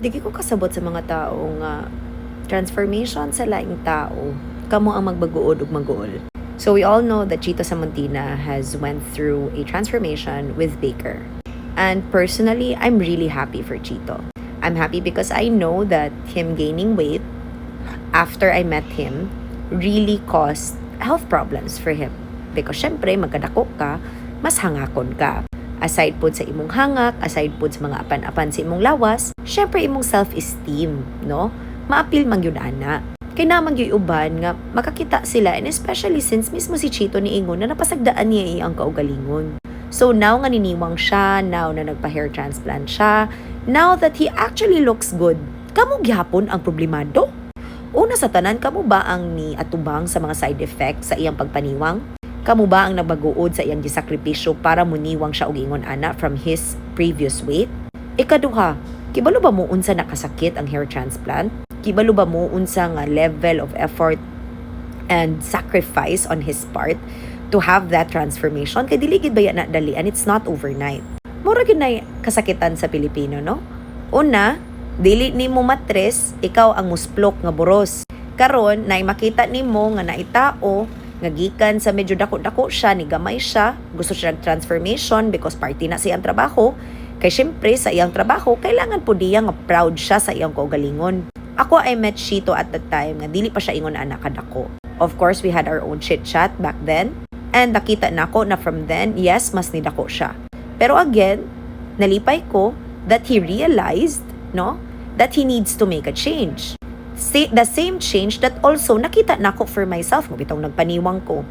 Dili ko kasabot sa mga tao nga transformation sa laing tao kamo ang magbaguod ug maguol. So we all know that Chito Samontina has went through a transformation with Baker. And personally, I'm really happy for Chito. I'm happy because I know that him gaining weight after I met him really caused health problems for him. Because syempre, magkadako ka, mas hangakon ka. Aside po sa imong hangak, aside po sa mga apan-apan sa imong lawas, syempre imong self-esteem, no? Maapil man yun ana. Kaya naman yung uban nga makakita sila, and especially since mismo si Chito niingon na napasagdaan niya ang kaugalingon. So now nga niniwang siya, now na nagpa-hair transplant siya, now that he actually looks good, kamo gyapon ang problemado? Una sa tanan, kamo ba ang ni atubang sa mga side effects sa iyang pagpaniwang? Kamo ba ang nabaguod sa iyang gisakripisyo para muniwang siya og ingon ana from his previous weight? Ikaduha, kibalo ba mo unsa nakasakit ang hair transplant? Kibalo ba mo unsa nga level of effort and sacrifice on his part to have that transformation? Kay dili gid ba yan na dali, and it's not overnight. Mura gid na kasakitan sa Pilipino, no? Una, dili nimo matres, ikaw ang musplok nga boros. Karon nay makita nimo nga naitao nga gikan sa medyo dako-dako siya, ni gamay siya, gusto siya transformation because party na siyang trabaho. Kay syempre sa iyang trabaho, kailangan po diya nga proud siya sa iyang kaugalingon. Ako, I met Chito at that time nga dili pa siya ingon anak kadako. Of course, we had our own chit-chat back then. And nakita nako na from then, yes, mas nidako siya. Pero again, nalipay ko that he realized, no, that he needs to make a change. The same change that also nakita nako for myself mo bitong nagpaniwang ko.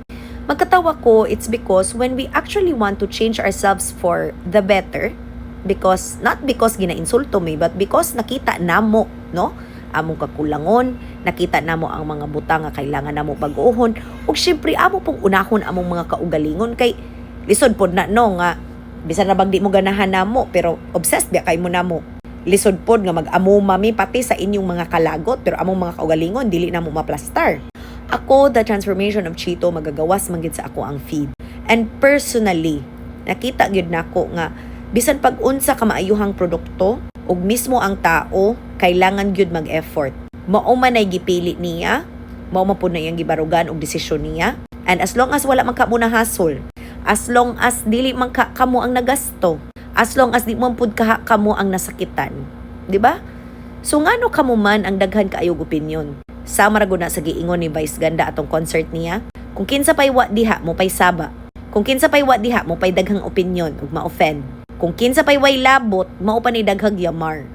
Magkatawa ko, it's because when we actually want to change ourselves for the better, because not because ginainsulto mo, but because nakita namo, no, among kakulangon, nakita namo ang mga butang nga kailangan namo bag-ohon, ug syempre amo pong unahon among mga kaugalingon kay lisod pod na no nga bisan na bang di mo ganahan namo pero obsessed ba kay mo namo. Lisod pod nga mag-amo mami pati sa inyong mga kalagot pero among mga kaugalingon dili na mo maplastar. Ako, the transformation of Chito magagawas man gid sa ako ang feed. And personally, nakita gyud nako nga bisan pag unsa ka maayuhang produkto ug mismo ang tao kailangan gyud mag-effort. Mao man ay gipili niya, mao man pud na iyang gibarugan og desisyon niya. And as long as wala man ka mo na hassle, as long as dili man ka kamo ang nagasto, as long as di mo pud kamo ang nasakitan, di ba? So ngano kamo man ang daghan kaayog opinion? Sama ra gud na sa giingon ni Vice Ganda atong concert niya. Kung kinsa pay wa diha mo pay saba. Kung kinsa pay wa diha mo pay daghang opinion ug ma-offend. Kung kinsa pay way labot, mao pa ni daghang yamar.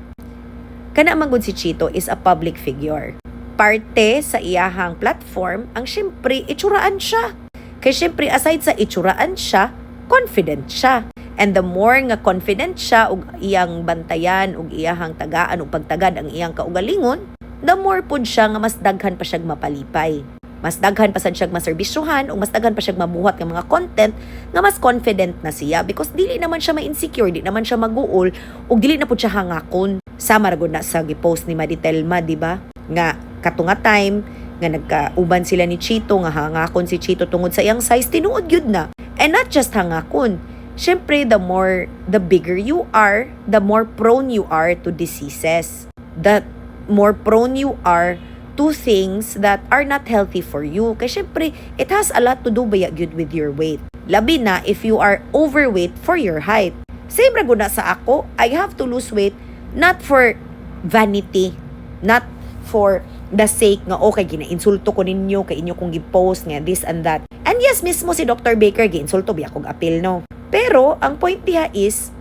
Kana man gud si Chito is a public figure. Parte sa iyahang platform ang syempre itsuraan siya. Kay syempre aside sa itsuraan siya, confident siya. And the more nga confident siya ug iyang bantayan ug iyahang tagaan ug pagtagad ang iyang kaugalingon, the more pud siya nga mas daghan pa siya mapalipay. Mas daghan pa sad siya maserbisyuhan ug mas daghan pa siya mabuhat ng mga content nga mas confident na siya because dili naman siya ma-insecure, dili naman siya maguol ug dili na pud siya hangakon. Sama ra gud na sa gipost ni Maditelma, di ba? Nga katunga time nga nagkauban sila ni Chito nga hangakon si Chito tungod sa iyang size, tinuod gyud na. And not just hangakon. Syempre, the bigger you are, the more prone you are to diseases. The more prone you are to things that are not healthy for you. Kasi syempre, it has a lot to do ba yun with your weight. Labi na if you are overweight for your height. Same ra gud na sa ako, I have to lose weight not for vanity, not for the sake nga okay ginainsulto ko ninyo kay inyo kong gi-post nga this and that. And yes, mismo si Dr. Baker gi-insulto biya kog apil no. Pero ang point diha is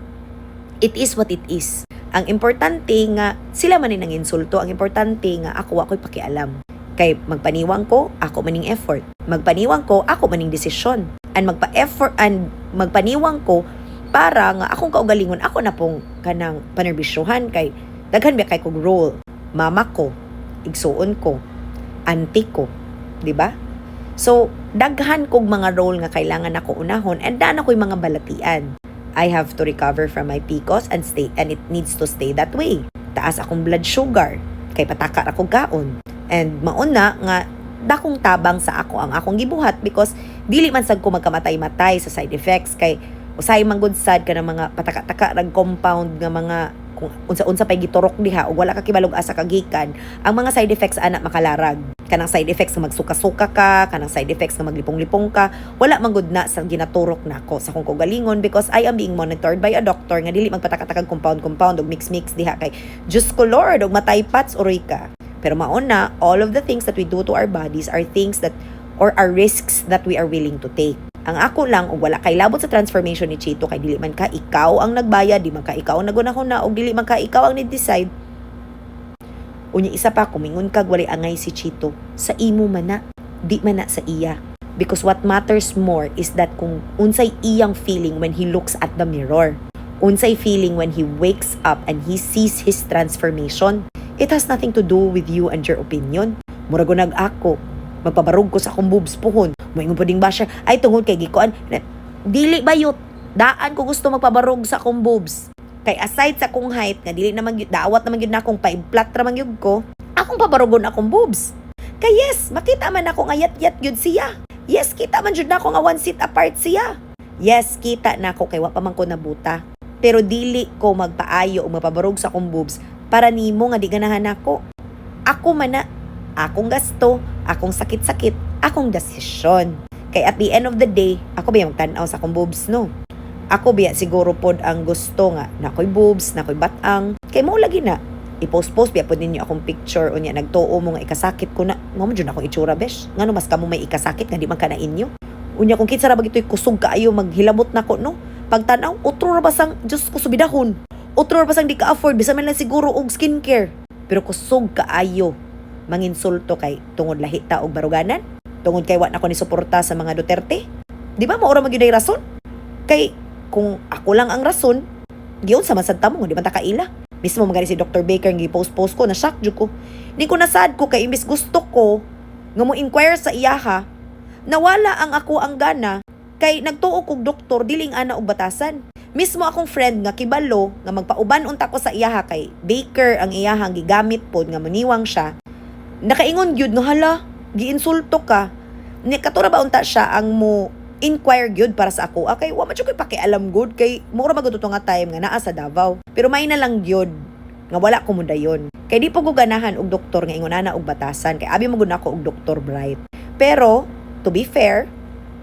it is what it is. Ang importante nga sila man nang insulto, ang importante nga ako ako'y pakialam. Kay magpaniwang ko, ako maning effort. Magpaniwang ko, ako maning desisyon. And magpa-effort and magpaniwang ko para nga akong kaugalingon ako na pong kanang panerbisyuhan kay daghan ba kay kog role. Mama ko, igsuon ko, auntie ko, di ba? So, daghan kog mga role nga kailangan ako unahon and daan ako'y mga balatian. I have to recover from my PCOS and it needs to stay that way. Taas akong blood sugar, kay pataka akong kaon. And mauna nga, dakong tabang sa ako ang akong gibuhat because dili man sad ko magkamatay-matay sa side effects kay usay man gud sad ka ng mga pataka-taka rag compound nga mga kung unsa-unsa pay giturok diha o wala ka kibalog asa kagikan, ang mga side effects ana makalarag. Kanang side effects nga magsuka-suka ka, kanang side effects nga maglipong-lipong ka, wala man gud na sa ginaturok nako sa kong kaugalingon because I am being monitored by a doctor nga dili magpatakatakag compound og mix diha kay Diyos ko Lord og matay pats uroy ka. Pero maon na, all of the things that we do to our bodies are things that or are risks that we are willing to take. Ang ako lang, og wala kay labot sa transformation ni Chito, kay dili man ka ikaw ang nagbayad, di man ka ikaw ang nagunahuna, og dili man ka ikaw ang ni-decide. Unya isa pa, kumingon kag walay angay si Chito. Sa imo man na, di man na sa iya. Because what matters more is that kung unsay iyang feeling when he looks at the mirror. Unsay feeling when he wakes up and he sees his transformation. It has nothing to do with you and your opinion. Murago nag-ako, magpabarog ko sa akong boobs pohon. Moingon po ding ba siya, ay tungod kay gikuan. Dili bayot. Daan ko gusto magpabarog sa akong boobs. Kay aside sa kong height, nga dili naman daawat naman yun na akong pa-implant naman yun ko, akong pabarogon akong boobs. Kay yes, makita man ako nga yat-yat yun siya. Yes, kita man jud na ako nga 1 seat apart siya. Yes, kita na ako kay wa pa man ko nabuta. Pero dili ko magpaayo o mapabarog sa akong boobs para nimo nga di ganahan ako. Ako man na, akong gasto, akong sakit-sakit, akong desisyon. Kay at the end of the day, ako ba yung tanaw sa akong boobs, no? Ako biya siguro pod ang gusto nga nakoy boobs, nakoy batang. Kay mo lagi na i-post biya pod ninyo akong picture unya nagtuo mo nga ikasakit ko na. Ngamo jud akong itsura besh. Ngano mas kamo may ikasakit nga di man kana inyo. Unya kung kinsa ra bagitoy kusog kaayo maghilabot nako no. Pagtanaw utro ra basang Diyos ko subidahon. Utro ra basang di ka afford bisan man lang siguro og skincare. Pero kusog kaayo manginsulto kay tungod lahi ta og baruganan. Tungod kay wa na ko ni suporta sa mga Duterte. Di ba maura magyuday rason? Kay kung ako lang ang rason, giyon sa masad mo, di man ta kaila. Mismo magani si Dr. Baker nga i-post ko, na shock jud ko. Di ko nasad ko kay imbis gusto ko nga mo inquire sa iyaha, nawala ang ako ang gana kay nagtuo kog doktor diling ana og batasan. Mismo akong friend nga kibalo nga magpauban unta ko sa iyaha kay Baker ang iyahang gigamit pod nga maniwang siya. Nakaingon gyud no hala, giinsulto ka. Ni katura ba unta siya ang mo inquire gyud para sa ako. Okay, wa man jud koy pakialam good kay mura magututo nga time nga naa sa Davao. Pero may na lang gyud nga wala ko mudayon. Kay di po ko ganahan og doktor nga ingonana og batasan kay abi mo gud ako og Dr. Bright. Pero to be fair,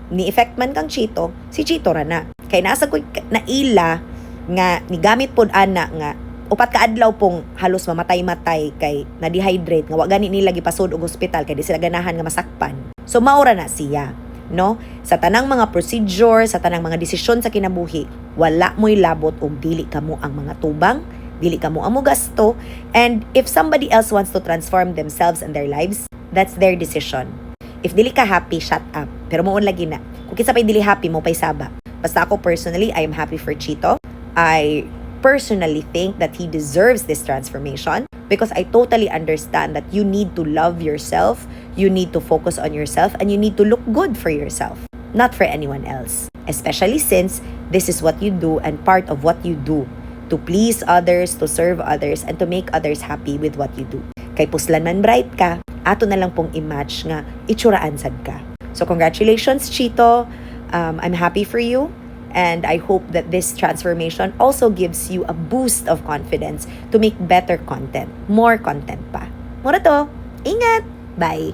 ni effect man kang Chito, si Chito ra na. Kay nasa koy naila nga nigamit pod ana nga upat ka adlaw pong halos mamatay-matay kay na-dehydrate nga wa gani nila gipasud og ospital kay di sila ganahan nga masakpan. So maura na siya. No? Sa tanang mga procedure, sa tanang mga desisyon sa kinabuhi, wala mo'y labot o dili kamo ang mga tubang, dili kamo ang gasto, and if somebody else wants to transform themselves and their lives, that's their decision. If dili ka happy, shut up. Pero moon lagi na. Kung kinsa pay dili happy mo pay saba. Basta ako personally, I am happy for Chito. I personally think that he deserves this transformation because I totally understand that you need to love yourself, you need to focus on yourself, and you need to look good for yourself, not for anyone else. Especially since this is what you do and part of what you do to please others, to serve others, and to make others happy with what you do. Kay puslan man bright ka, ato na lang pong i-match nga itsuraan sad ka. So congratulations, Chito. I'm happy for you. And I hope that this transformation also gives you a boost of confidence to make better content, more content pa. Mura to. Ingat! Bye!